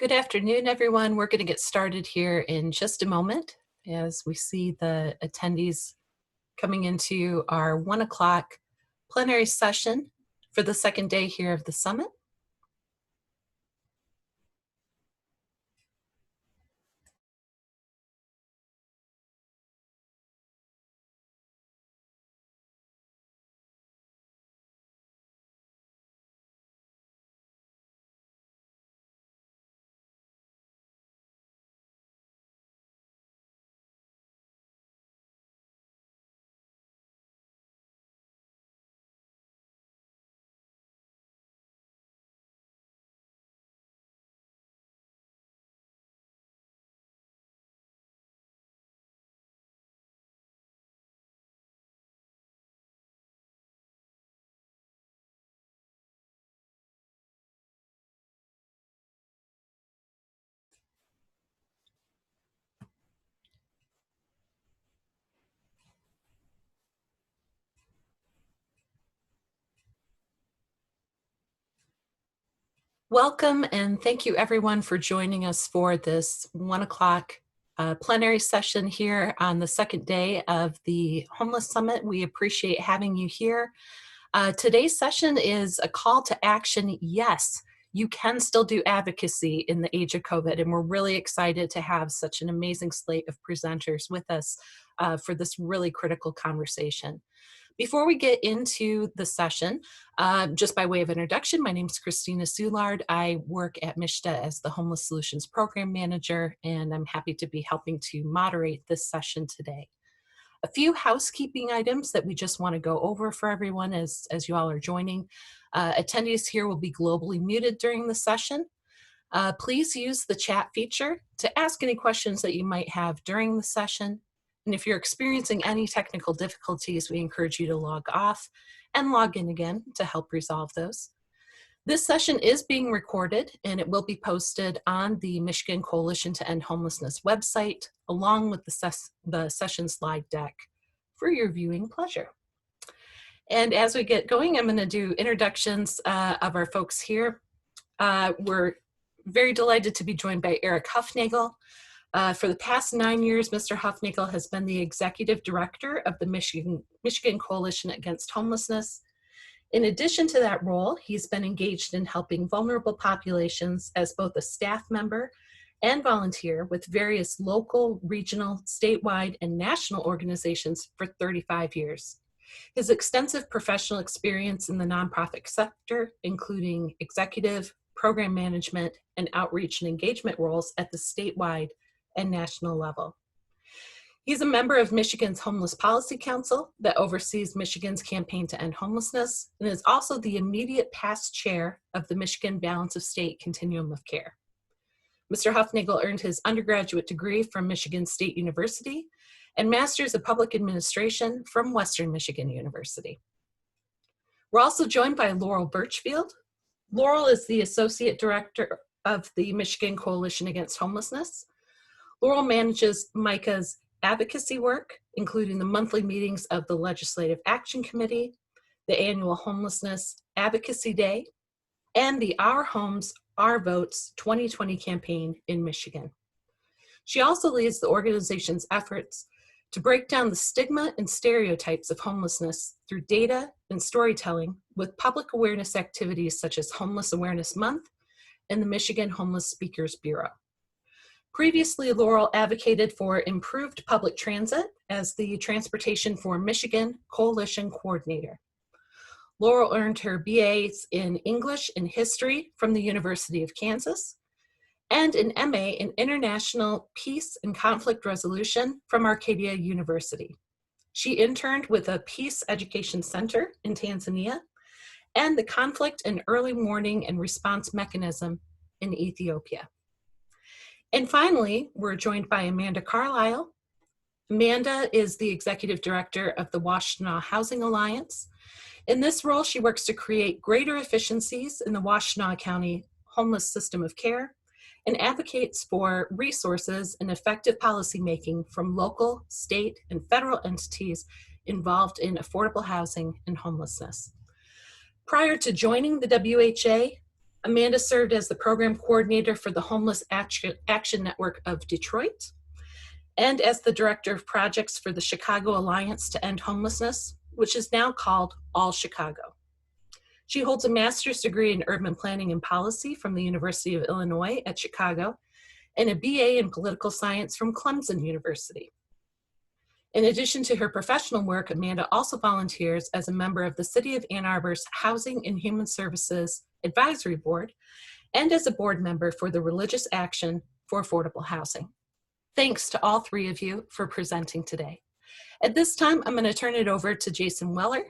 Good afternoon, everyone. We're going to get started here in just a moment as we see the attendees coming into our 1 o'clock plenary session for the second day here of the summit. Welcome and thank you everyone for joining us for this 1 o'clock plenary session here on the second day of the Homeless Summit. We appreciate having you here. Today's session is a call to action. Yes, you can still do advocacy in the age of COVID, and we're really excited to have such an amazing slate of presenters with us for this really critical conversation. Before we get into the session, just by way of introduction, my name is Christina Soulard. I work at MISHDA as the Homeless Solutions Program Manager, and I'm happy to be helping to moderate this session today. A few housekeeping items that we just want to go over for everyone as you all are joining. Attendees here will be globally muted during the session. Please use the chat feature to ask any questions that you might have during the session. And if you're experiencing any technical difficulties, we encourage you to log off and log in again to help resolve those. This session is being recorded and it will be posted on the Michigan Coalition to End Homelessness website, along with the session slide deck for your viewing pleasure. And as we get going, I'm going to do introductions of our folks here. We're very delighted to be joined by Eric Huffnagel. For the past 9 years, Mr. Huffnagel has been the Executive Director of the Michigan Coalition Against Homelessness. In addition to that role, he's been engaged in helping vulnerable populations as both a staff member and volunteer with various local, regional, statewide, and national organizations for 35 years. His extensive professional experience in the nonprofit sector, including executive, program management, and outreach and engagement roles at the statewide and national level. He's a member of Michigan's Homeless Policy Council that oversees Michigan's campaign to end homelessness and is also the immediate past chair of the Michigan Balance of State Continuum of Care. Mr. Huffnagel earned his undergraduate degree from Michigan State University and Master's of Public Administration from Western Michigan University. We're also joined by Laurel Birchfield. Laurel is the Associate Director of the Michigan Coalition Against Homelessness. Laurel manages MICA's advocacy work, including the monthly meetings of the Legislative Action Committee, the annual Homelessness Advocacy Day, and the Our Homes, Our Votes 2020 campaign in Michigan. She also leads the organization's efforts to break down the stigma and stereotypes of homelessness through data and storytelling with public awareness activities such as Homeless Awareness Month and the Michigan Homeless Speakers Bureau. Previously, Laurel advocated for improved public transit as the Transportation for Michigan Coalition Coordinator. Laurel earned her BAs in English and History from the University of Kansas and an MA in International Peace and Conflict Resolution from Arcadia University. She interned with a Peace Education Center in Tanzania and the Conflict and Early Warning and Response Mechanism in Ethiopia. And finally, we're joined by Amanda Carlisle. Amanda is the Executive Director of the Washtenaw Housing Alliance. In this role, she works to create greater efficiencies in the Washtenaw County homeless system of care and advocates for resources and effective policymaking from local, state, and federal entities involved in affordable housing and homelessness. Prior to joining the WHA, Amanda served as the program coordinator for the Homeless Action Network of Detroit and as the director of projects for the Chicago Alliance to End Homelessness, which is now called All Chicago. She holds a master's degree in urban planning and policy from the University of Illinois at Chicago and a BA in political science from Clemson University. In addition to her professional work, Amanda also volunteers as a member of the City of Ann Arbor's Housing and Human Services Advisory Board and as a board member for the Religious Action for Affordable Housing. Thanks to all three of you for presenting today. At this time, I'm going to turn it over to Jason Weller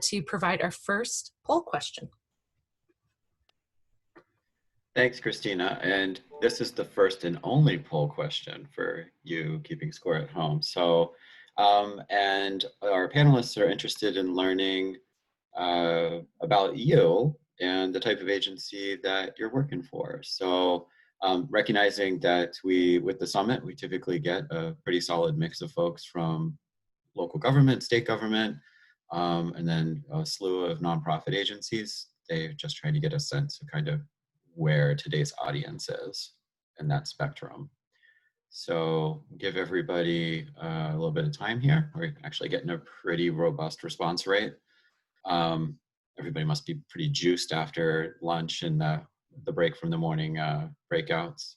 to provide our first poll question. Thanks, Christina. And this is the first and only poll question for you keeping score at home. So, and our panelists are interested in learning about you and the type of agency that you're working for. So, recognizing that with the summit, we typically get a pretty solid mix of folks from local government, state government, and then a slew of nonprofit agencies. They're just trying to get a sense of kind of where today's audience is in that spectrum. So give everybody a little bit of time here. We're actually getting a pretty robust response rate. Everybody must be pretty juiced after lunch and the break from the morning breakouts.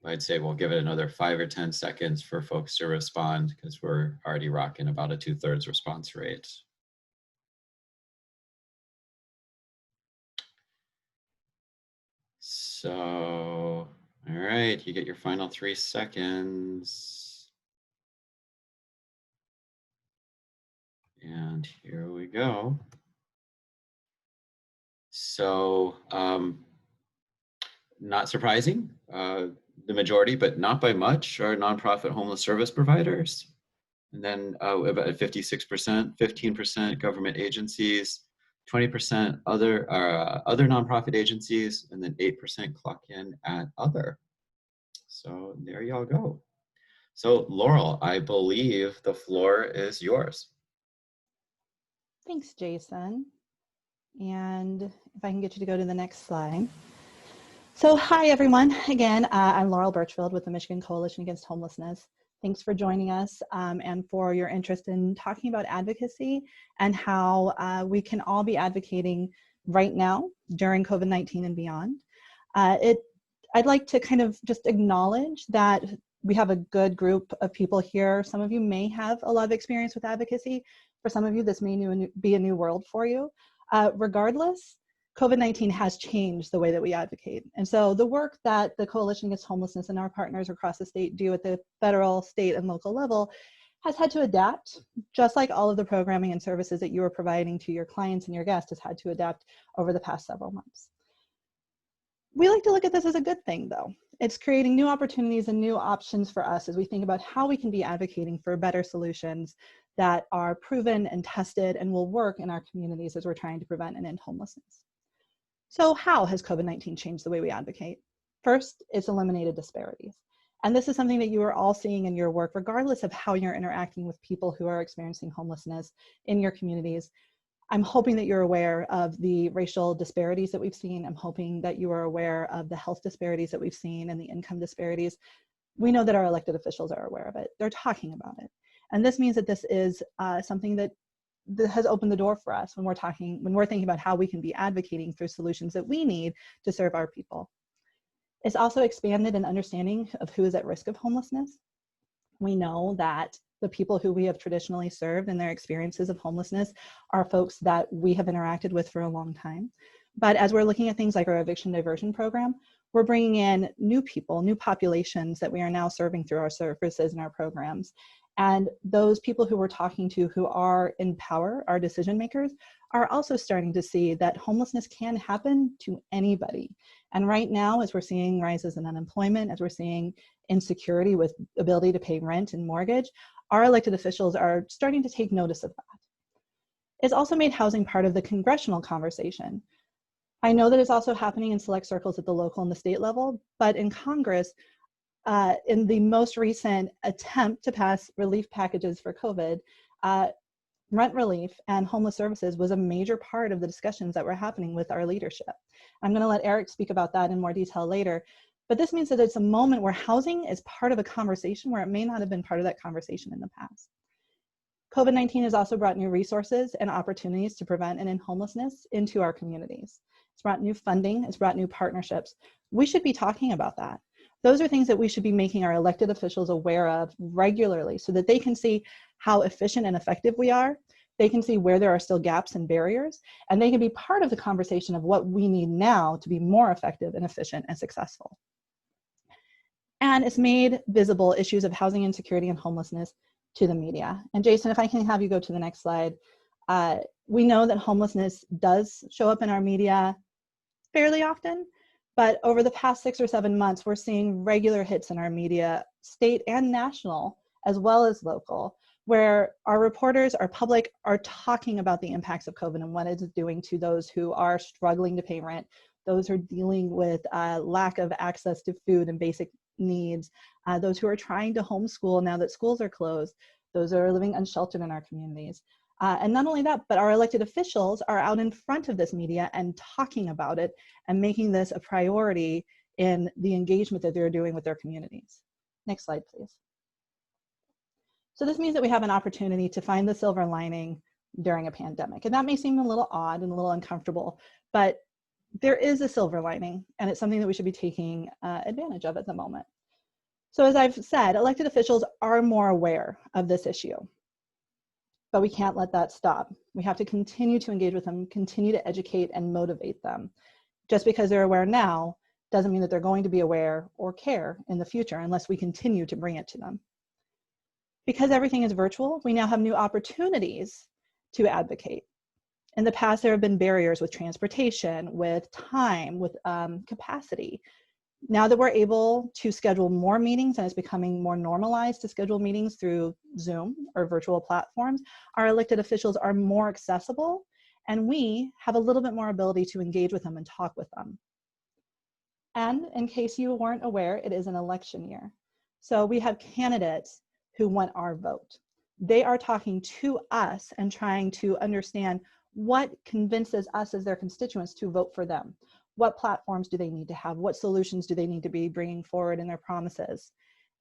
I'd say we'll give it another 5 or 10 seconds for folks to respond because we're already rocking about a 2/3 response rate. So, all right, you get your final 3 seconds. And here we go. So, not surprising, the majority, but not by much, are nonprofit homeless service providers. And then about 56%, 15% government agencies, 20% other nonprofit agencies, and then 8% clock in at other. So there y'all go. So Laurel, I believe the floor is yours. Thanks, Jason. And if I can get you to go to the next slide. So hi, everyone. Again, I'm Laurel Birchfield with the Michigan Coalition Against Homelessness. Thanks for joining us and for your interest in talking about advocacy and how we can all be advocating right now during COVID-19 and beyond. I'd like to kind of just acknowledge that we have a good group of people here. Some of you may have a lot of experience with advocacy. For some of you, this may be a new world for you. Regardless, COVID-19 has changed the way that we advocate. And so the work that the Coalition Against Homelessness and our partners across the state do at the federal, state, and local level has had to adapt, just like all of the programming and services that you are providing to your clients and your guests has had to adapt over the past several months. We like to look at this as a good thing, though. It's creating new opportunities and new options for us as we think about how we can be advocating for better solutions that are proven and tested and will work in our communities as we're trying to prevent and end homelessness. So how has COVID-19 changed the way we advocate? First, it's eliminated disparities. And this is something that you are all seeing in your work, regardless of how you're interacting with people who are experiencing homelessness in your communities. I'm hoping that you're aware of the racial disparities that we've seen. I'm hoping that you are aware of the health disparities that we've seen and the income disparities. We know that our elected officials are aware of it. They're talking about it. And this means that this is something that has opened the door for us when we're thinking about how we can be advocating for solutions that we need to serve our people. It's also expanded an understanding of who is at risk of homelessness. We know that the people who we have traditionally served and their experiences of homelessness are folks that we have interacted with for a long time. But as we're looking at things like our eviction diversion program, we're bringing in new people, new populations that we are now serving through our services and our programs. And those people who we're talking to who are in power, our decision makers, are also starting to see that homelessness can happen to anybody. And right now, as we're seeing rises in unemployment, as we're seeing insecurity with ability to pay rent and mortgage, our elected officials are starting to take notice of that. It's also made housing part of the congressional conversation. I know that it's also happening in select circles at the local and the state level, but in Congress, in the most recent attempt to pass relief packages for COVID, rent relief and homeless services was a major part of the discussions that were happening with our leadership. I'm going to let Eric speak about that in more detail later, but this means that it's a moment where housing is part of a conversation where it may not have been part of that conversation in the past. COVID-19 has also brought new resources and opportunities to prevent and end homelessness into our communities. It's brought new funding, it's brought new partnerships. We should be talking about that. Those are things that we should be making our elected officials aware of regularly so that they can see how efficient and effective we are. They can see where there are still gaps and barriers, and they can be part of the conversation of what we need now to be more effective and efficient and successful. And it's made visible issues of housing insecurity and homelessness to the media. And Jason, if I can have you go to the next slide. We know that homelessness does show up in our media fairly often, but over the past 6 or 7 months, we're seeing regular hits in our media, state and national, as well as local, where our reporters, our public, are talking about the impacts of COVID and what it's doing to those who are struggling to pay rent, those who are dealing with lack of access to food and basic needs, those who are trying to homeschool now that schools are closed, those that are living unsheltered in our communities. And not only that, but our elected officials are out in front of this media and talking about it and making this a priority in the engagement that they're doing with their communities. Next slide, please. So this means that we have an opportunity to find the silver lining during a pandemic. And that may seem a little odd and a little uncomfortable, but there is a silver lining, and it's something that we should be taking advantage of at the moment. So as I've said, elected officials are more aware of this issue, but we can't let that stop. We have to continue to engage with them, continue to educate and motivate them. Just because they're aware now doesn't mean that they're going to be aware or care in the future unless we continue to bring it to them. Because everything is virtual, we now have new opportunities to advocate. In the past, there have been barriers with transportation, with time, with capacity. Now that we're able to schedule more meetings and it's becoming more normalized to schedule meetings through Zoom or virtual platforms, our elected officials are more accessible and we have a little bit more ability to engage with them and talk with them. And in case you weren't aware, it is an election year. So we have candidates who want our vote. They are talking to us and trying to understand what convinces us as their constituents to vote for them. What platforms do they need to have? What solutions do they need to be bringing forward in their promises?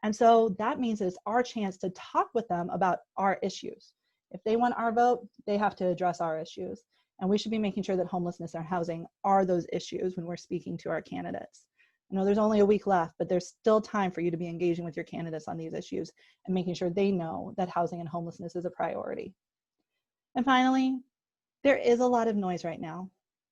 And so that means it's our chance to talk with them about our issues. If they want our vote, they have to address our issues. And we should be making sure that homelessness and housing are those issues when we're speaking to our candidates. I know there's only a week left, but there's still time for you to be engaging with your candidates on these issues and making sure they know that housing and homelessness is a priority. And finally, there is a lot of noise right now.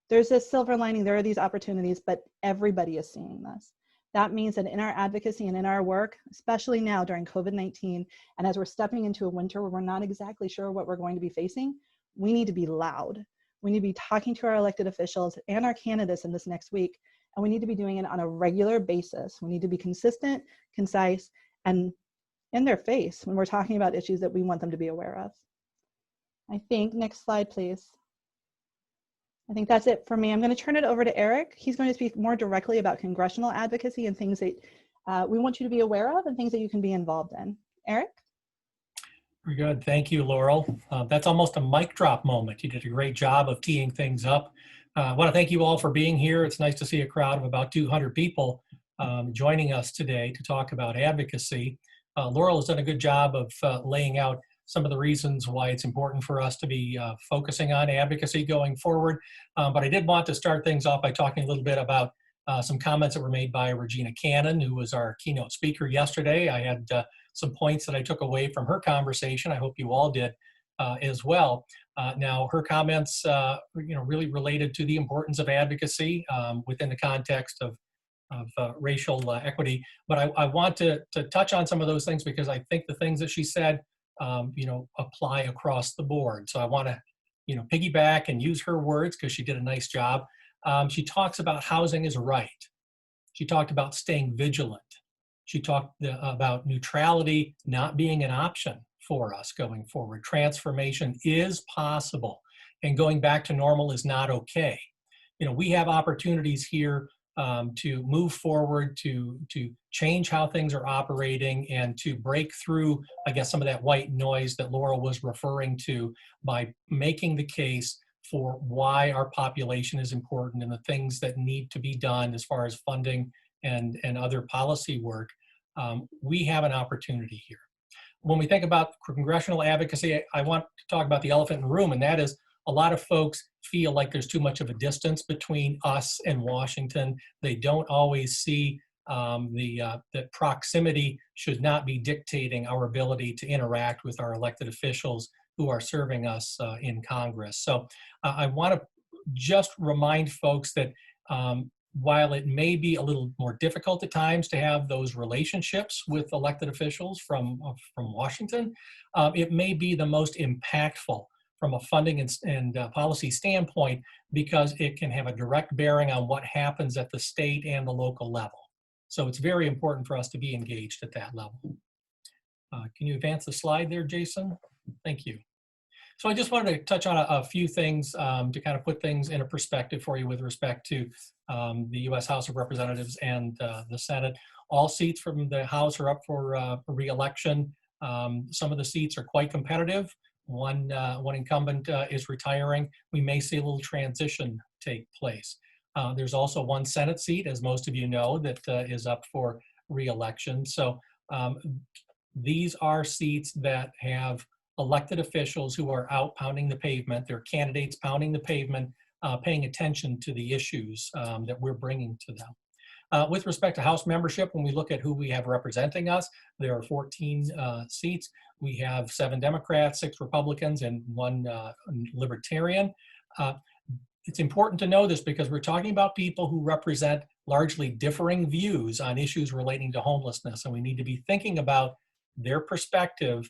There's this silver lining, there are these opportunities, but everybody is seeing this. That means that in our advocacy and in our work, especially now during COVID-19, and as we're stepping into a winter where we're not exactly sure what we're going to be facing, we need to be loud. We need to be talking to our elected officials and our candidates in this next week, and we need to be doing it on a regular basis. We need to be consistent, concise, and in their face when we're talking about issues that we want them to be aware of. I think, next slide, please. I think that's it for me. I'm going to turn it over to Eric. He's going to speak more directly about congressional advocacy and things that we want you to be aware of and things that you can be involved in. Eric? Very good. Thank you, Laurel. That's almost a mic drop moment. You did a great job of teeing things up. I want to thank you all for being here. It's nice to see a crowd of about 200 people joining us today to talk about advocacy. Laurel has done a good job of laying out some of the reasons why it's important for us to be focusing on advocacy going forward. But I did want to start things off by talking a little bit about some comments that were made by Regina Cannon, who was our keynote speaker yesterday. I had some points that I took away from her conversation. I hope you all did as well. Now, her comments really related to the importance of advocacy within the context of racial equity. But I want to touch on some of those things because I think the things that she said apply across the board. So I want to, piggyback and use her words because she did a nice job. She talks about housing as a right. She talked about staying vigilant. She talked about neutrality not being an option for us going forward. Transformation is possible, and going back to normal is not okay. We have opportunities here to move forward, to change how things are operating, and to break through, I guess, some of that white noise that Laurel was referring to by making the case for why our population is important and the things that need to be done as far as funding and other policy work. We have an opportunity here. When we think about congressional advocacy, I want to talk about the elephant in the room, and that is a lot of folks feel like there's too much of a distance between us and Washington. They don't always see that proximity should not be dictating our ability to interact with our elected officials who are serving us in Congress. So I want to just remind folks that while it may be a little more difficult at times to have those relationships with elected officials from Washington, it may be the most impactful from a funding and policy standpoint, because it can have a direct bearing on what happens at the state and the local level. So it's very important for us to be engaged at that level. Can you advance the slide there, Jason? Thank you. So I just wanted to touch on a few things to kind of put things in a perspective for you with respect to the U.S. House of Representatives and the Senate. All seats from the House are up for re-election. Some of the seats are quite competitive. One incumbent is retiring. We may see a little transition take place. There's also one Senate seat, as most of you know, that is up for re-election. So these are seats that have elected officials who are out pounding the pavement. They're candidates pounding the pavement, paying attention to the issues that we're bringing to them. With respect to House membership, when we look at who we have representing us, there are 14 seats. We have 7 Democrats, 6 Republicans, and 1 Libertarian. It's important to know this because we're talking about people who represent largely differing views on issues relating to homelessness, and we need to be thinking about their perspective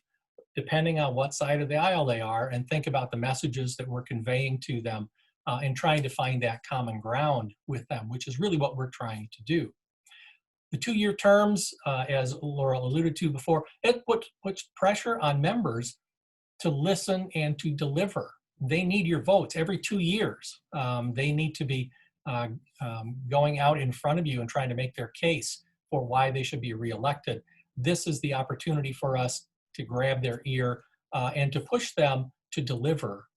depending on what side of the aisle they are, and think about the messages that we're conveying to them and trying to find that common ground with them, which is really what we're trying to do. The 2-year terms, as Laurel alluded to before, it puts pressure on members to listen and to deliver. They need your votes every 2 years. They need to be going out in front of you and trying to make their case for why they should be reelected. This is the opportunity for us to grab their ear and to push them to deliver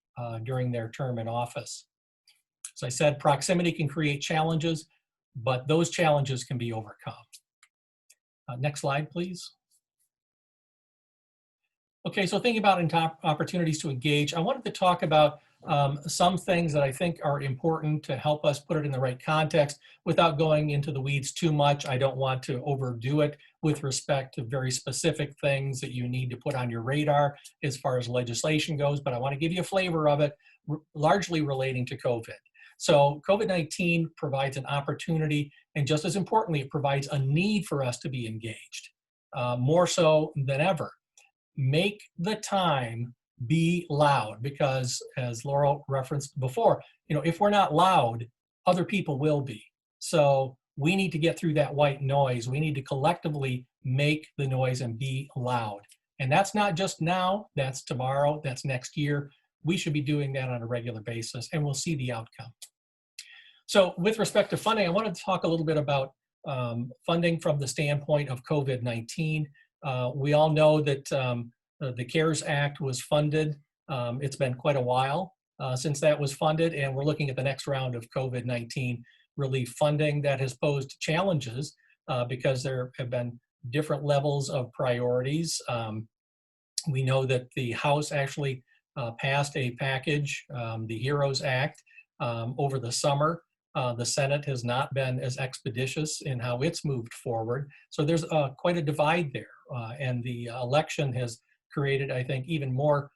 during their term in office. As I said, proximity can create challenges, but those challenges can be overcome. Next slide, please. Okay, so thinking about opportunities to engage, I wanted to talk about some things that I think are important to help us put it in the right context without going into the weeds too much. I don't want to overdo it with respect to very specific things that you need to put on your radar as far as legislation goes, but I want to give you a flavor of it, largely relating to COVID. So COVID-19 provides an opportunity, and just as importantly, it provides a need for us to be engaged, more so than ever. Make the time be loud, because as Laurel referenced before, if we're not loud, other people will be. So we need to get through that white noise. We need to collectively make the noise and be loud. And that's not just now, that's tomorrow, that's next year. We should be doing that on a regular basis, and we'll see the outcome. So with respect to funding, I wanted to talk a little bit about funding from the standpoint of COVID-19. We all know that the CARES Act was funded. It's been quite a while since that was funded, and we're looking at the next round of COVID-19 relief funding that has posed challenges because there have been different levels of priorities. We know that the House actually passed a package, the HEROES Act, over the summer. The Senate has not been as expeditious in how it's moved forward. So there's quite a divide there. And the election has created, I think, even more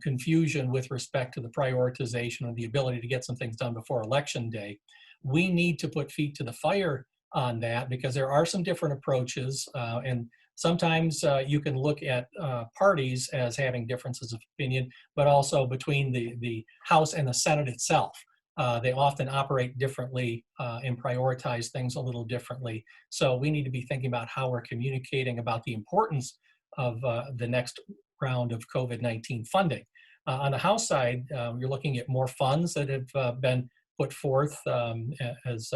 confusion with respect to the prioritization and the ability to get some things done before Election Day. We need to put feet to the fire on that because there are some different approaches. And sometimes you can look at parties as having differences of opinion, but also between the House and the Senate itself. They often operate differently and prioritize things a little differently. So we need to be thinking about how we're communicating about the importance of the next round of COVID-19 funding. On the House side, you're looking at more funds that have been put forth as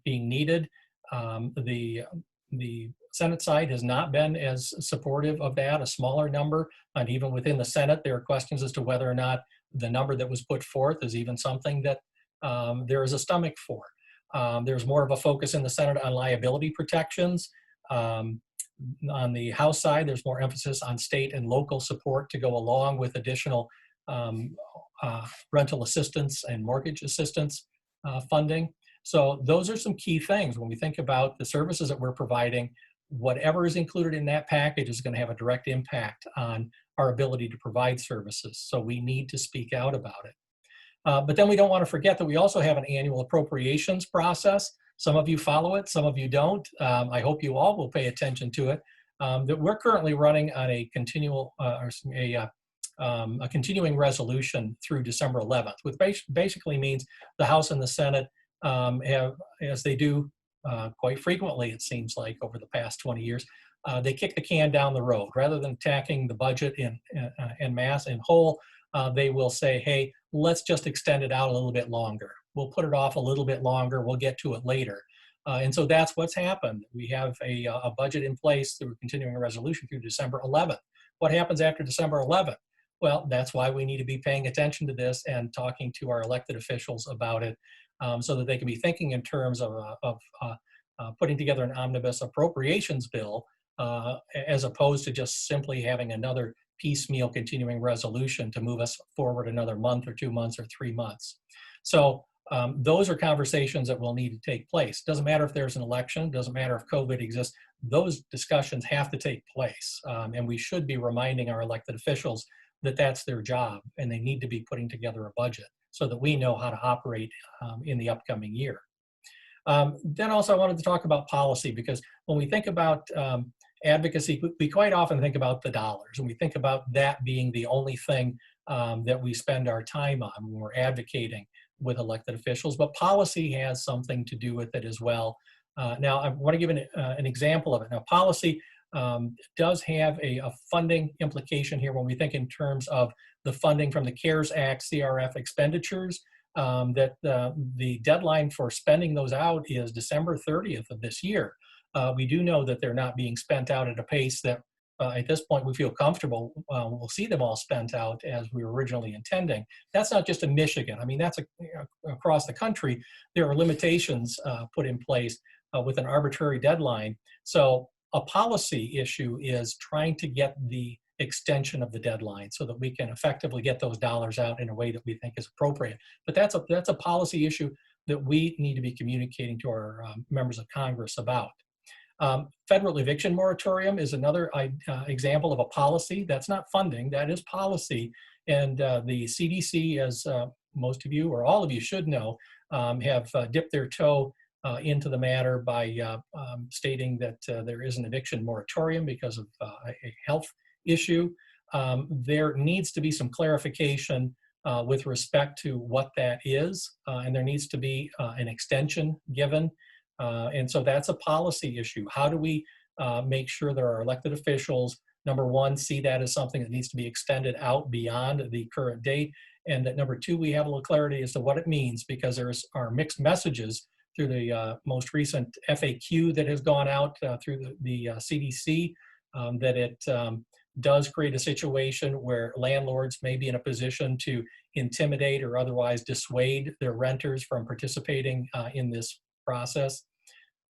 being needed. The Senate side has not been as supportive of that, a smaller number, and even within the Senate, there are questions as to whether or not the number that was put forth is even something that there is a stomach for. There's more of a focus in the Senate on liability protections. On the House side, there's more emphasis on state and local support to go along with additional rental assistance and mortgage assistance funding. So those are some key things when we think about the services that we're providing. Whatever is included in that package is going to have a direct impact on our ability to provide services. So we need to speak out about it. But then we don't want to forget that we also have an annual appropriations process. Some of you follow it, some of you don't. I hope you all will pay attention to it. That we're currently running on a continuing resolution through December 11th, which basically means the House and the Senate have, as they do quite frequently, it seems like over the past 20 years, they kick the can down the road. Rather than attacking the budget in mass, in whole, they will say, hey, let's just extend it out a little bit longer. We'll put it off a little bit longer. We'll get to it later. And so that's what's happened. We have a budget in place through continuing a resolution through December 11th. What happens after December 11th? Well, that's why we need to be paying attention to this and talking to our elected officials about it so that they can be thinking in terms of putting together an omnibus appropriations bill as opposed to just simply having another piecemeal continuing resolution to move us forward another month or 2 months or 3 months. So those are conversations that will need to take place. Doesn't matter if there's an election, doesn't matter if COVID exists, those discussions have to take place. And we should be reminding our elected officials that that's their job and they need to be putting together a budget so that we know how to operate in the upcoming year. Then also I wanted to talk about policy, because when we think about advocacy, we quite often think about the dollars, and we think about that being the only thing that we spend our time on when we're advocating with elected officials, but policy has something to do with it as well. Now, I want to give an example of it. Now, policy does have a funding implication here when we think in terms of the funding from the CARES Act CRF expenditures, that the deadline for spending those out is December 30th of this year. We do know that they're not being spent out at a pace that at this point we feel comfortable we'll see them all spent out as we were originally intending. That's not just in Michigan. I mean, that's across the country. There are limitations put in place with an arbitrary deadline. So a policy issue is trying to get the extension of the deadline so that we can effectively get those dollars out in a way that we think is appropriate. But that's a policy issue that we need to be communicating to our members of Congress about. Federal eviction moratorium is another example of a policy. That's not funding, that is policy. And the CDC, as most of you or all of you should know, have dipped their toe into the matter by stating that there is an eviction moratorium because of a health issue. There needs to be some clarification with respect to what that is, and there needs to be an extension given. And so that's a policy issue. How do we make sure that our elected officials, number one, see that as something that needs to be extended out beyond the current date, and that number two, we have a little clarity as to what it means, because are mixed messages through the most recent FAQ that has gone out through the CDC, that it does create a situation where landlords may be in a position to intimidate or otherwise dissuade their renters from participating in this process.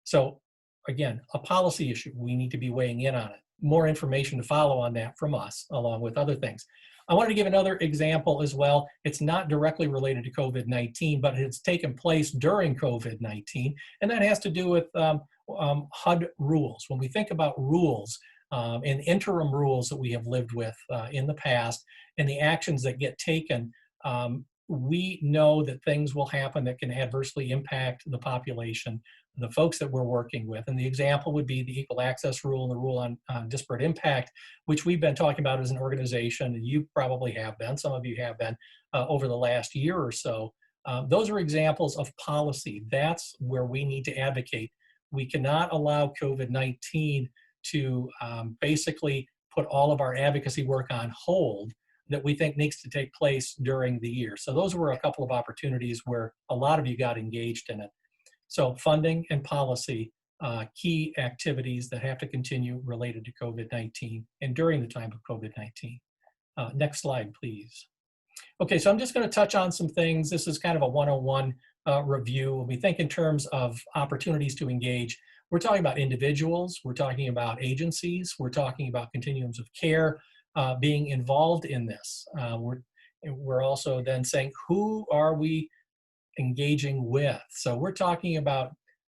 So again, a policy issue, we need to be weighing in on it. More information to follow on that from us, along with other things. I wanted to give another example as well. It's not directly related to COVID-19, but it's taken place during COVID-19, and that has to do with HUD rules. When we think about rules and interim rules that we have lived with in the past and the actions that get taken, we know that things will happen that can adversely impact the population, the folks that we're working with. And the example would be the Equal Access Rule and the rule on disparate impact, which we've been talking about as an organization, and you probably have been, some of you have been, over the last year or so. Those are examples of policy. That's where we need to advocate. We cannot allow COVID-19 to basically put all of our advocacy work on hold that we think needs to take place during the year. So those were a couple of opportunities where a lot of you got engaged in it. So funding and policy, key activities that have to continue related to COVID-19 and during the time of COVID-19. Next slide, please. Okay, so I'm just going to touch on some things. This is kind of a 101 review. When we think in terms of opportunities to engage, we're talking about individuals, we're talking about agencies, we're talking about continuums of care being involved in this. We're also then saying, who are we engaging with? So we're talking about,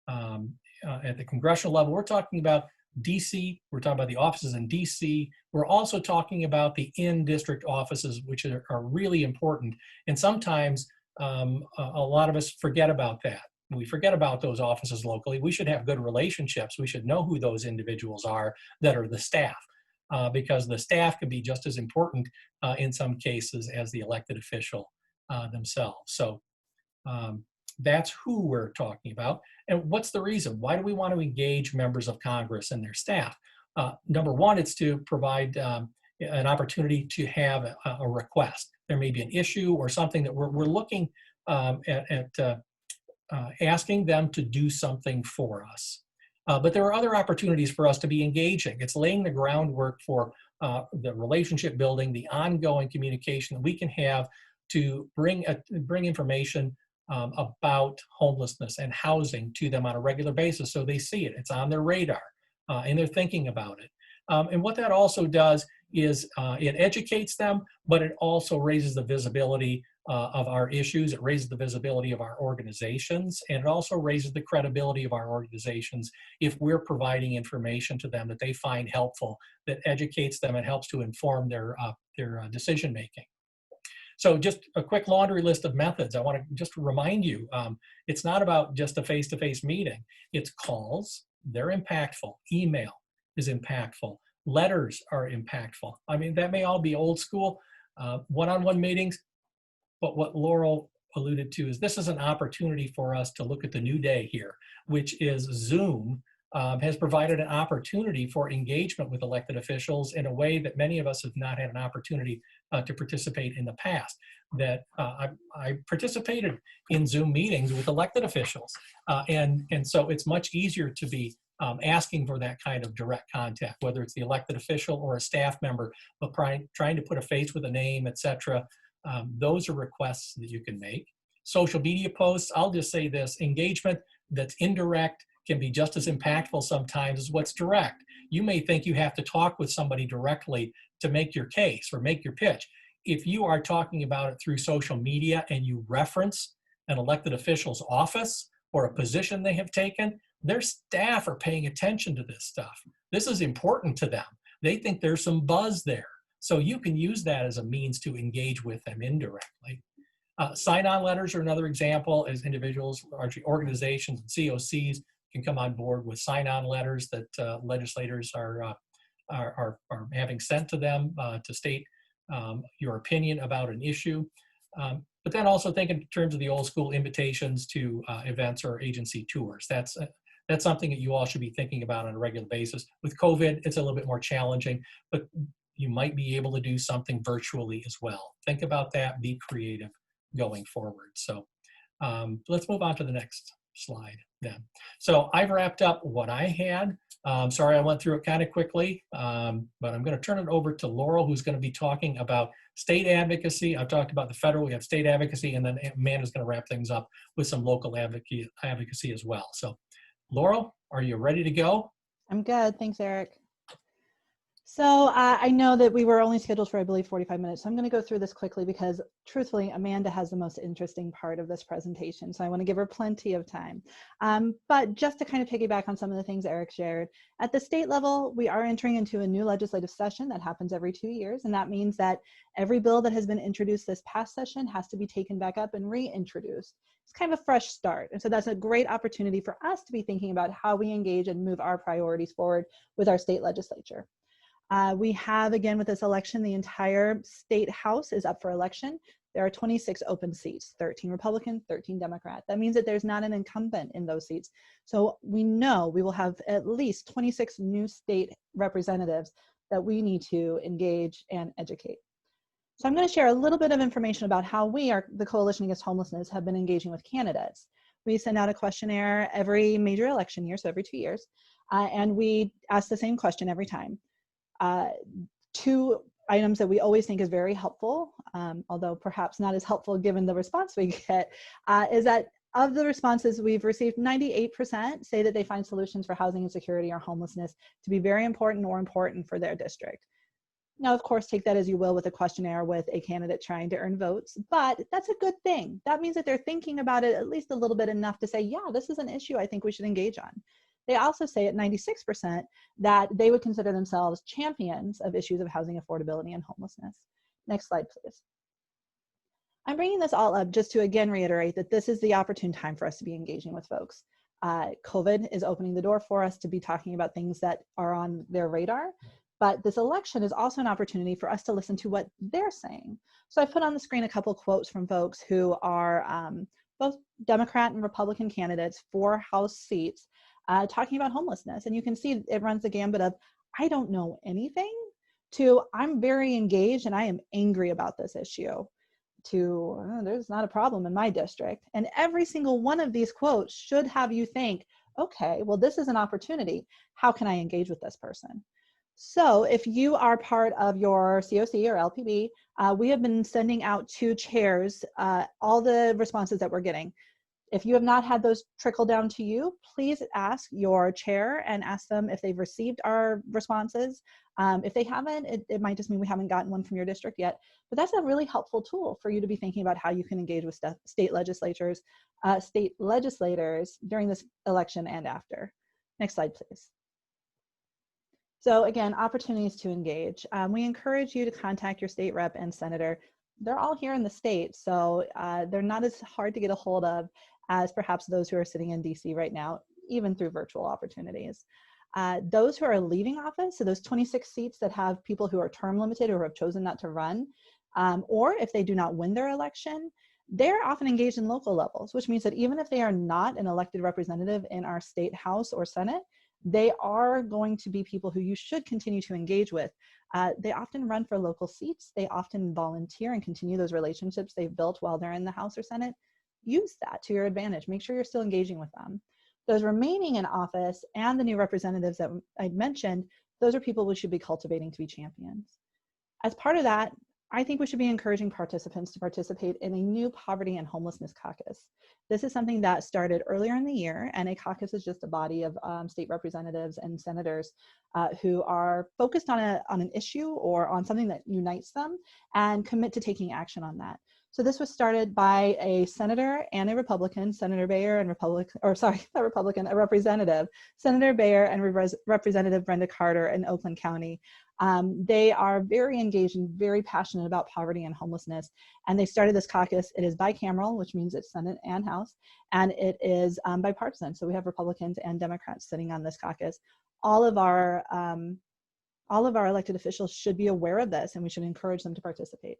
at the congressional level, we're talking about DC, we're talking about the offices in DC. We're also talking about the in-district offices, which are really important. And sometimes a lot of us forget about that. We forget about those offices locally. We should have good relationships. We should know who those individuals are that are the staff, because the staff can be just as important in some cases as the elected official themselves. So that's who we're talking about. And what's the reason? Why do we want to engage members of Congress and their staff? Number one, it's to provide an opportunity to have a request. There may be an issue or something that we're looking at asking them to do something for us. But there are other opportunities for us to be engaging. It's laying the groundwork for the relationship building, the ongoing communication that we can have to bring information about homelessness and housing to them on a regular basis, so they see it. It's on their radar and they're thinking about it. And what that also does is it educates them, but it also raises the visibility of our issues. It raises the visibility of our organizations, and it also raises the credibility of our organizations if we're providing information to them that they find helpful, that educates them and helps to inform their decision making. So just a quick laundry list of methods. I want to just remind you, it's not about just a face-to-face meeting. It's calls, they're impactful. Email is impactful. Letters are impactful. I mean, that may all be old school, one-on-one meetings, but what Laurel alluded to is this is an opportunity for us to look at the new day here, which is Zoom has provided an opportunity for engagement with elected officials in a way that many of us have not had an opportunity to participate in the past. That I participated in Zoom meetings with elected officials, and so it's much easier to be asking for that kind of direct contact, whether it's the elected official or a staff member, but trying to put a face with a name, etc. Those are requests that you can make. Social media posts, I'll just say this, engagement that's indirect can be just as impactful sometimes as what's direct. You may think you have to talk with somebody directly to make your case or make your pitch. If you are talking about it through social media and you reference an elected official's office or a position they have taken, their staff are paying attention to this stuff. This is important to them. They think there's some buzz there. So you can use that as a means to engage with them indirectly. Sign-on letters are another example, as individuals, organizations, and COCs can come on board with sign-on letters that legislators are having sent to them to state your opinion about an issue. But then also think in terms of the old school invitations to events or agency tours. That's something that you all should be thinking about on a regular basis. With COVID, it's a little bit more challenging, but you might be able to do something virtually as well. Think about that, be creative going forward. So let's move on to the next slide then. So I've wrapped up what I had. Sorry I went through it kind of quickly, but I'm going to turn it over to Laurel, who's going to be talking about state advocacy. I've talked about the federal, we have state advocacy, and then Amanda's going to wrap things up with some local advocacy as well. So Laurel, are you ready to go? I'm good. Thanks, Eric. So I know that we were only scheduled for, I believe, 45 minutes. So I'm going to go through this quickly because, truthfully, Amanda has the most interesting part of this presentation. So I want to give her plenty of time. But just to kind of piggyback on some of the things Eric shared, at the state level, we are entering into a new legislative session that happens every 2 years. And that means that every bill that has been introduced this past session has to be taken back up and reintroduced. It's kind of a fresh start. And so that's a great opportunity for us to be thinking about how we engage and move our priorities forward with our state legislature. We have, again, with this election, the entire state house is up for election. There are 26 open seats, 13 Republican, 13 Democrat. That means that there's not an incumbent in those seats. So we know we will have at least 26 new state representatives that we need to engage and educate. So I'm going to share a little bit of information about how we, the Coalition Against Homelessness, have been engaging with candidates. We send out a questionnaire every major election year, so every 2 years, and we ask the same question every time. Two items that we always think is very helpful, although perhaps not as helpful given the response we get, is that of the responses we've received, 98% say that they find solutions for housing insecurity or homelessness to be very important or important for their district. Now, of course, take that as you will with a questionnaire with a candidate trying to earn votes, but that's a good thing. That means that they're thinking about it at least a little bit enough to say, yeah, this is an issue I think we should engage on. They also say at 96% that they would consider themselves champions of issues of housing affordability and homelessness. Next slide, please. I'm bringing this all up just to again reiterate that this is the opportune time for us to be engaging with folks. COVID is opening the door for us to be talking about things that are on their radar, but this election is also an opportunity for us to listen to what they're saying. So I put on the screen a couple quotes from folks who are both Democrat and Republican candidates for House seats talking about homelessness. And you can see it runs the gambit of, I don't know anything, to I'm very engaged and I am angry about this issue, to there's not a problem in my district. And every single one of these quotes should have you think, okay, well, this is an opportunity. How can I engage with this person? So if you are part of your COC or LPB, we have been sending out to chairs all the responses that we're getting. If you have not had those trickle down to you, please ask your chair and ask them if they've received our responses. If they haven't, it might just mean we haven't gotten one from your district yet. But that's a really helpful tool for you to be thinking about how you can engage with state legislators during this election and after. Next slide, please. So again, opportunities to engage. We encourage you to contact your state rep and senator. They're all here in the state, so they're not as hard to get a hold of as perhaps those who are sitting in DC right now, even through virtual opportunities. Those who are leaving office, so those 26 seats that have people who are term limited or have chosen not to run, or if they do not win their election, they're often engaged in local levels, which means that even if they are not an elected representative in our state house or Senate, they are going to be people who you should continue to engage with. They often run for local seats. They often volunteer and continue those relationships they've built while they're in the House or Senate. Use that to your advantage. Make sure you're still engaging with them. Those remaining in office and the new representatives that I mentioned, those are people we should be cultivating to be champions. As part of that, I think we should be encouraging participants to participate in a new poverty and homelessness caucus. This is something that started earlier in the year, and a caucus is just a body of state representatives and senators who are focused on an issue or on something that unites them and commit to taking action on that. So this was started by a senator and a Republican, Senator Bayer and a representative, Senator Bayer and Representative Brenda Carter in Oakland County. They are very engaged and very passionate about poverty and homelessness. And they started this caucus. It is bicameral, which means it's Senate and House, and it is bipartisan. So we have Republicans and Democrats sitting on this caucus. All of our elected officials should be aware of this, and we should encourage them to participate.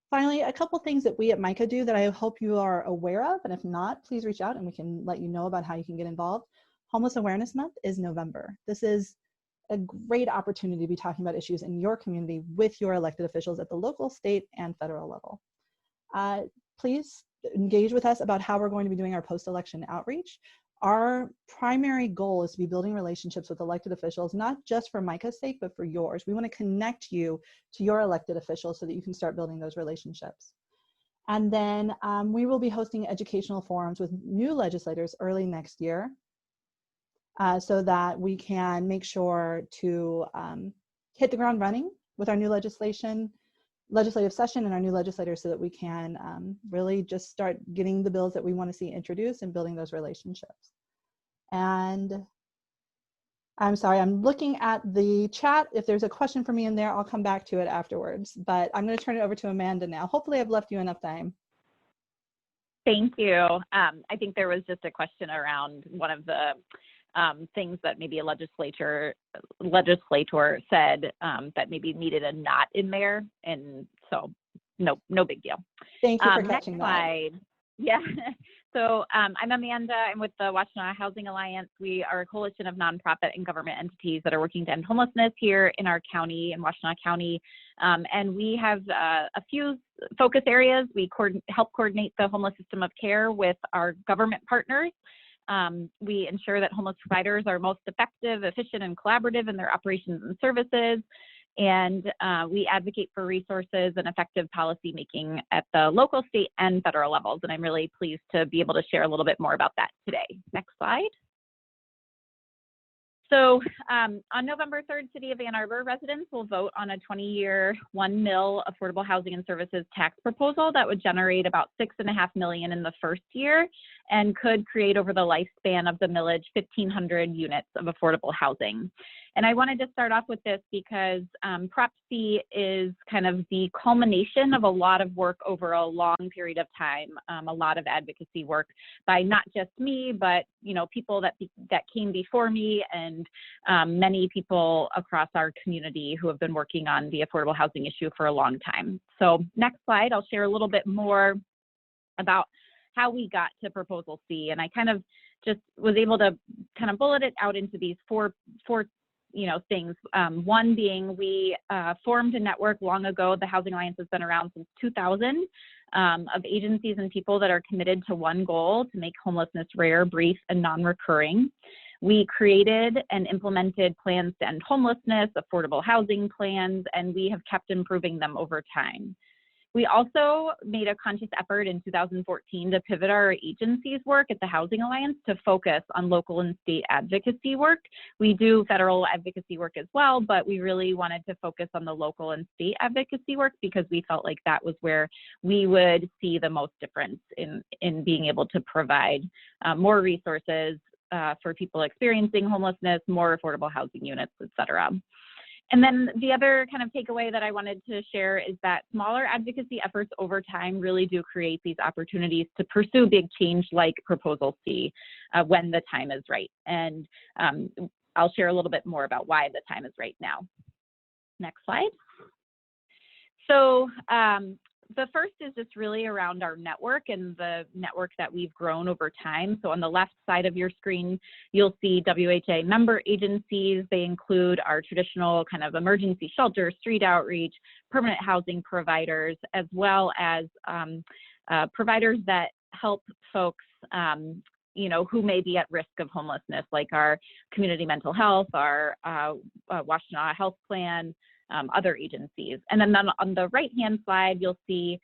Finally, a couple things that we at MICA do that I hope you are aware of, and if not, please reach out and we can let you know about how you can get involved. Homeless Awareness Month is November. This is a great opportunity to be talking about issues in your community with your elected officials at the local, state, and federal level. Please engage with us about how we're going to be doing our post-election outreach. Our primary goal is to be building relationships with elected officials, not just for MICA's sake, but for yours. We want to connect you to your elected officials so that you can start building those relationships. And then we will be hosting educational forums with new legislators early next year so that we can make sure to hit the ground running with our new legislative session and our new legislators so that we can really just start getting the bills that we want to see introduced and building those relationships. And I'm sorry, I'm looking at the chat. If there's a question for me in there, I'll come back to it afterwards, but I'm going to turn it over to Amanda now. Hopefully I've left you enough time. Thank you. I think there was just a question around one of the things that maybe a legislator said that maybe needed a not in there, and so no big deal. Thank you for catching next slide. Yeah. So I'm Amanda. I'm with the Washtenaw Housing Alliance. We are a coalition of nonprofit and government entities that are working to end homelessness here in our county, in Washtenaw County. And we have a few focus areas. We help coordinate the homeless system of care with our government partners. We ensure that homeless providers are most effective, efficient, and collaborative in their operations and services. And we advocate for resources and effective policy making at the local, state, and federal levels. And I'm really pleased to be able to share a little bit more about that today. Next slide. So on November 3rd, City of Ann Arbor residents will vote on a 20-year $1 million affordable housing and services tax proposal that would generate about $6.5 million in the first year and could create over the lifespan of the millage 1,500 units of affordable housing. And I wanted to start off with this because Prop C is kind of the culmination of a lot of work over a long period of time, a lot of advocacy work by not just me, but people that came before me and many people across our community who have been working on the affordable housing issue for a long time. So next slide, I'll share a little bit more about how we got to Proposal C. And I kind of just was able to kind of bullet it out into these four things. One being we formed a network long ago. The Housing Alliance has been around since 2000 of agencies and people that are committed to one goal: to make homelessness rare, brief, and non-recurring. We created and implemented plans to end homelessness, affordable housing plans, and we have kept improving them over time. We also made a conscious effort in 2014 to pivot our agency's work at the Housing Alliance to focus on local and state advocacy work. We do federal advocacy work as well, but we really wanted to focus on the local and state advocacy work because we felt like that was where we would see the most difference in being able to provide more resources for people experiencing homelessness, more affordable housing units, et cetera. And then the other kind of takeaway that I wanted to share is that smaller advocacy efforts over time really do create these opportunities to pursue big change like Proposal C when the time is right. And I'll share a little bit more about why the time is right now. Next slide. So the first is just really around our network and the network that we've grown over time. So on the left side of your screen, you'll see WHA member agencies. They include our traditional kind of emergency shelter, street outreach, permanent housing providers, as well as providers that help folks who may be at risk of homelessness, like our community mental health, our Washtenaw health plan, other agencies. And then on the right-hand side, you'll see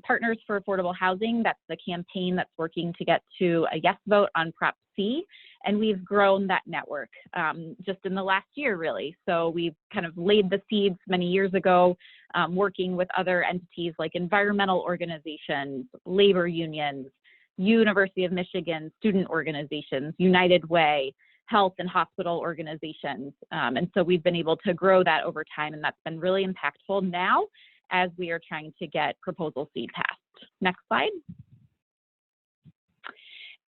Partners for Affordable Housing. That's the campaign that's working to get to a yes vote on Prop C. And we've grown that network just in the last year, really. So we've kind of laid the seeds many years ago, working with other entities like environmental organizations, labor unions, University of Michigan student organizations, United Way, health and hospital organizations. And so we've been able to grow that over time, and that's been really impactful now as we are trying to get Proposal C passed. Next slide.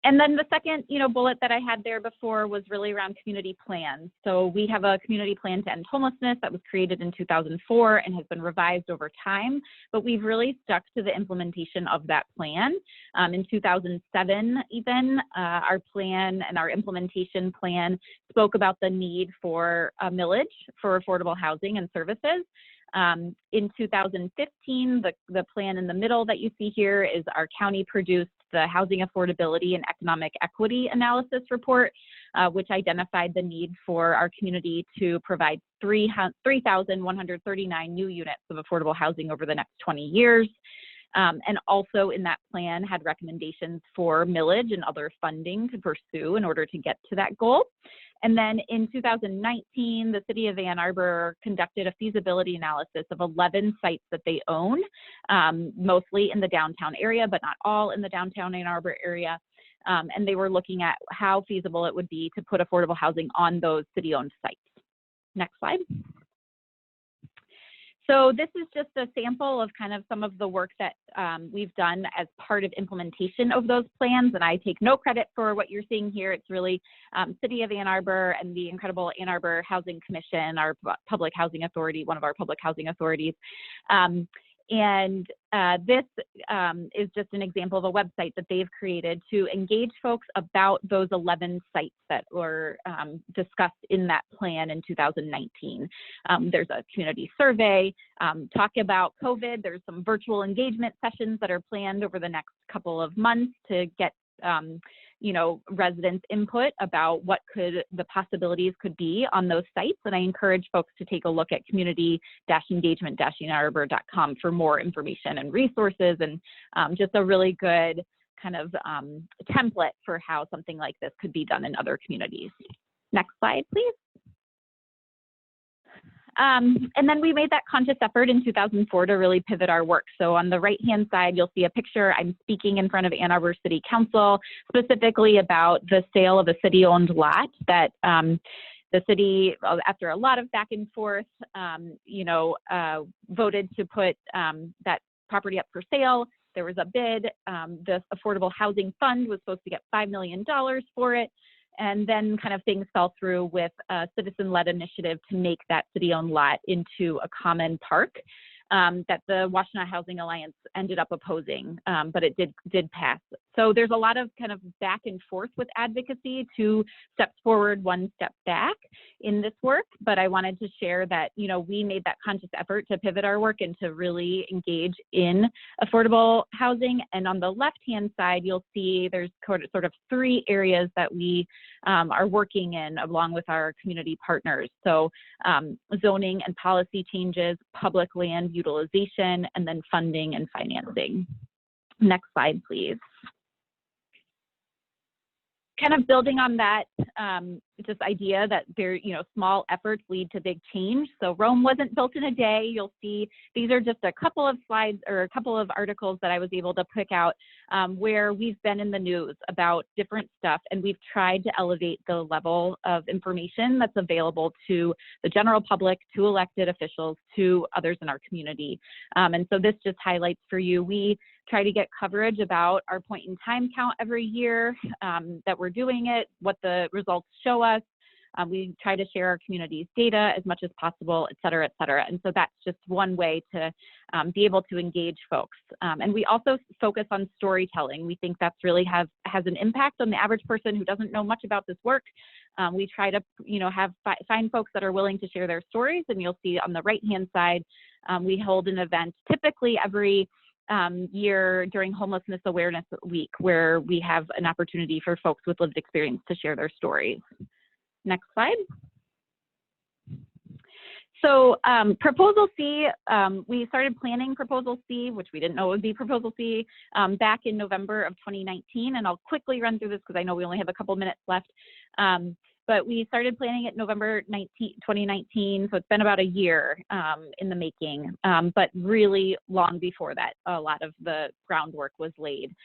And then the second, bullet that I had there before was really around community plans. So we have a community plan to end homelessness that was created in 2004 and has been revised over time, but we've really stuck to the implementation of that plan. In 2007, even, our plan and our implementation plan spoke about the need for a millage for affordable housing and services. In 2015, the plan in the middle that you see here is our county produced the Housing Affordability and Economic Equity Analysis Report, which identified the need for our community to provide 3,139 new units of affordable housing over the next 20 years. And also in that plan had recommendations for millage and other funding to pursue in order to get to that goal. And then in 2019, the City of Ann Arbor conducted a feasibility analysis of 11 sites that they own, mostly in the downtown area, but not all in the downtown Ann Arbor area. And they were looking at how feasible it would be to put affordable housing on those city-owned sites. Next slide. So this is just a sample of kind of some of the work that we've done as part of implementation of those plans, and I take no credit for what you're seeing here. It's really City of Ann Arbor and the incredible Ann Arbor Housing Commission, our public housing authority, one of our public housing authorities. And this is just an example of a website that they've created to engage folks about those 11 sites that were discussed in that plan in 2019. There's a community survey, talk about COVID. There's some virtual engagement sessions that are planned over the next couple of months to get you know, residents' input about what the possibilities could be on those sites. And I encourage folks to take a look at community-engagement-ann-arbor.com for more information and resources, and just a really good kind of template for how something like this could be done in other communities. Next slide, please. And then we made that conscious effort in 2004 to really pivot our work. So on the right-hand side, you'll see a picture. I'm speaking in front of Ann Arbor City Council, specifically about the sale of a city-owned lot that the city, after a lot of back and forth, you know, voted to put that property up for sale. There was a bid. The Affordable Housing Fund was supposed to get $5 million for it. And then kind of things fell through with a citizen-led initiative to make that city-owned lot into a common park that the Washtenaw Housing Alliance ended up opposing, but it did pass. So there's a lot of kind of back and forth with advocacy, 2 steps forward, 1 step back in this work. But I wanted to share that, you know, we made that conscious effort to pivot our work and to really engage in affordable housing. And on the left-hand side, you'll see there's sort of 3 areas that we are working in along with our community partners. So zoning and policy changes, public land utilization, and then funding and financing. Next slide, please. Kind of building on that, just idea that there, you know, small efforts lead to big change. So Rome wasn't built in a day. You'll see these are just a couple of slides or a couple of articles that I was able to pick out where we've been in the news about different stuff, and we've tried to elevate the level of information that's available to the general public, to elected officials, to others in our community. And so this just highlights for you, we try to get coverage about our point in time count every year that we're doing it, what the results show us. We try to share our community's data as much as possible, et cetera, et cetera. And so that's just one way to be able to engage folks. And we also focus on storytelling. We think that's really has an impact on the average person who doesn't know much about this work. We try to, you know, find folks that are willing to share their stories. And you'll see on the right-hand side, we hold an event typically every year during Homelessness Awareness Week, where we have an opportunity for folks with lived experience to share their stories. Next slide. So Proposal C, we started planning Proposal C, which we didn't know would be Proposal C, back in November of 2019. And I'll quickly run through this because I know we only have a couple minutes left. But we started planning it November 2019, so it's been about a year in the making, but really long before that, a lot of the groundwork was laid.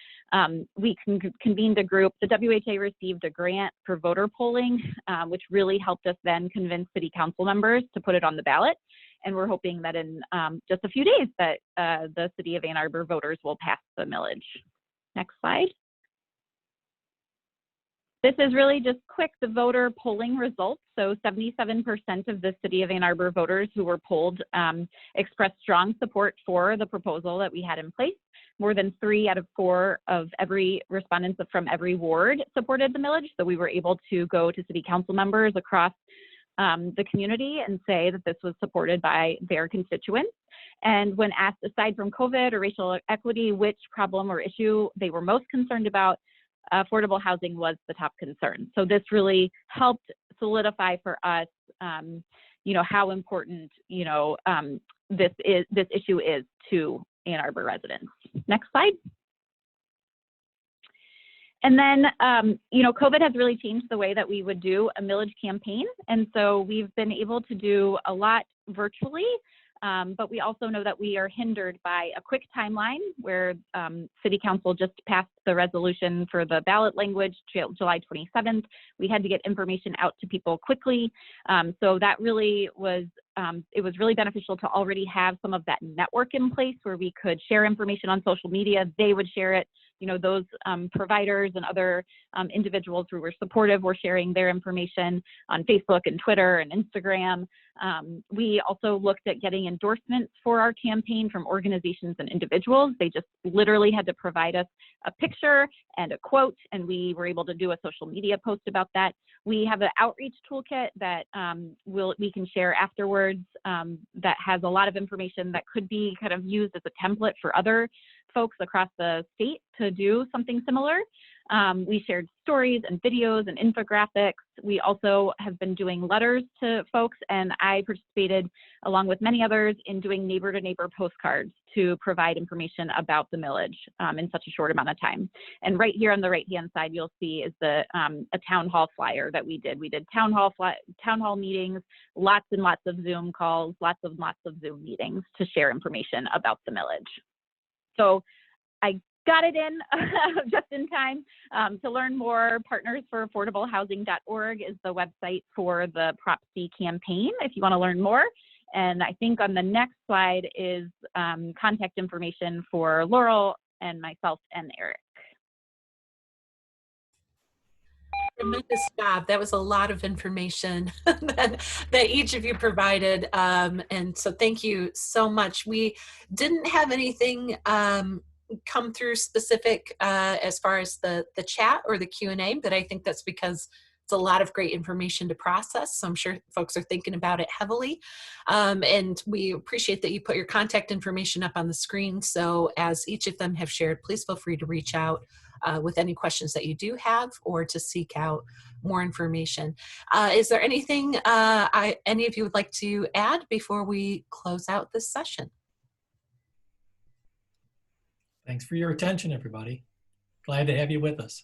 We convened a group. The WHA received a grant for voter polling, which really helped us then convince city council members to put it on the ballot. And we're hoping that in just a few days that the city of Ann Arbor voters will pass the millage. Next slide. This is really just quick, the voter polling results. So 77% of the city of Ann Arbor voters who were polled expressed strong support for the proposal that we had in place. More than 3 out of 4 of every respondents from every ward supported the millage. So we were able to go to city council members across the community and say that this was supported by their constituents. And when asked, aside from COVID or racial equity, which problem or issue they were most concerned about, affordable housing was the top concern. So this really helped solidify for us, you know, how important, you know, this issue is to Ann Arbor residents. Next slide. And then, you know, COVID has really changed the way that we would do a millage campaign. And so we've been able to do a lot virtually. But we also know that we are hindered by a quick timeline where City Council just passed the resolution for the ballot language July 27th. We had to get information out to people quickly. So that really was, it was really beneficial to already have some of that network in place where we could share information on social media. They would share it those providers and other individuals who were supportive were sharing their information on Facebook and Twitter and Instagram. We also looked at getting endorsements for our campaign from organizations and individuals. They just literally had to provide us a picture and a quote, and we were able to do a social media post about that. We have an outreach toolkit that we can share afterwards that has a lot of information that could be kind of used as a template for other folks across the state to do something similar. We shared stories and videos and infographics. We also have been doing letters to folks, and I participated along with many others in doing neighbor-to-neighbor postcards to provide information about the millage in such a short amount of time. And right here on the right-hand side, you'll see is a town hall flyer that we did. We did town hall meetings, lots and lots of Zoom calls, lots of Zoom meetings to share information about the millage. So I got it in just in time. To learn more, partnersforaffordablehousing.org is the website for the Prop C campaign if you want to learn more. And I think on the next slide is contact information for Laurel and myself and Eric. Tremendous job. That was a lot of information that each of you provided. And so thank you so much. We didn't have anything come through specific as far as the chat or the Q&A, but I think that's because it's a lot of great information to process. So I'm sure folks are thinking about it heavily. And we appreciate that you put your contact information up on the screen. So as each of them have shared, please feel free to reach out with any questions that you do have or to seek out more information. Is there anything any of you would like to add before we close out this session? Thanks for your attention, everybody. Glad to have you with us.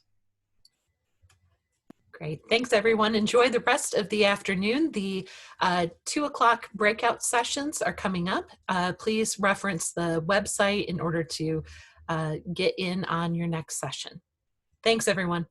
Great. Thanks, everyone. Enjoy the rest of the afternoon. The 2 o'clock breakout sessions are coming up. Please reference the website in order to get in on your next session. Thanks, everyone.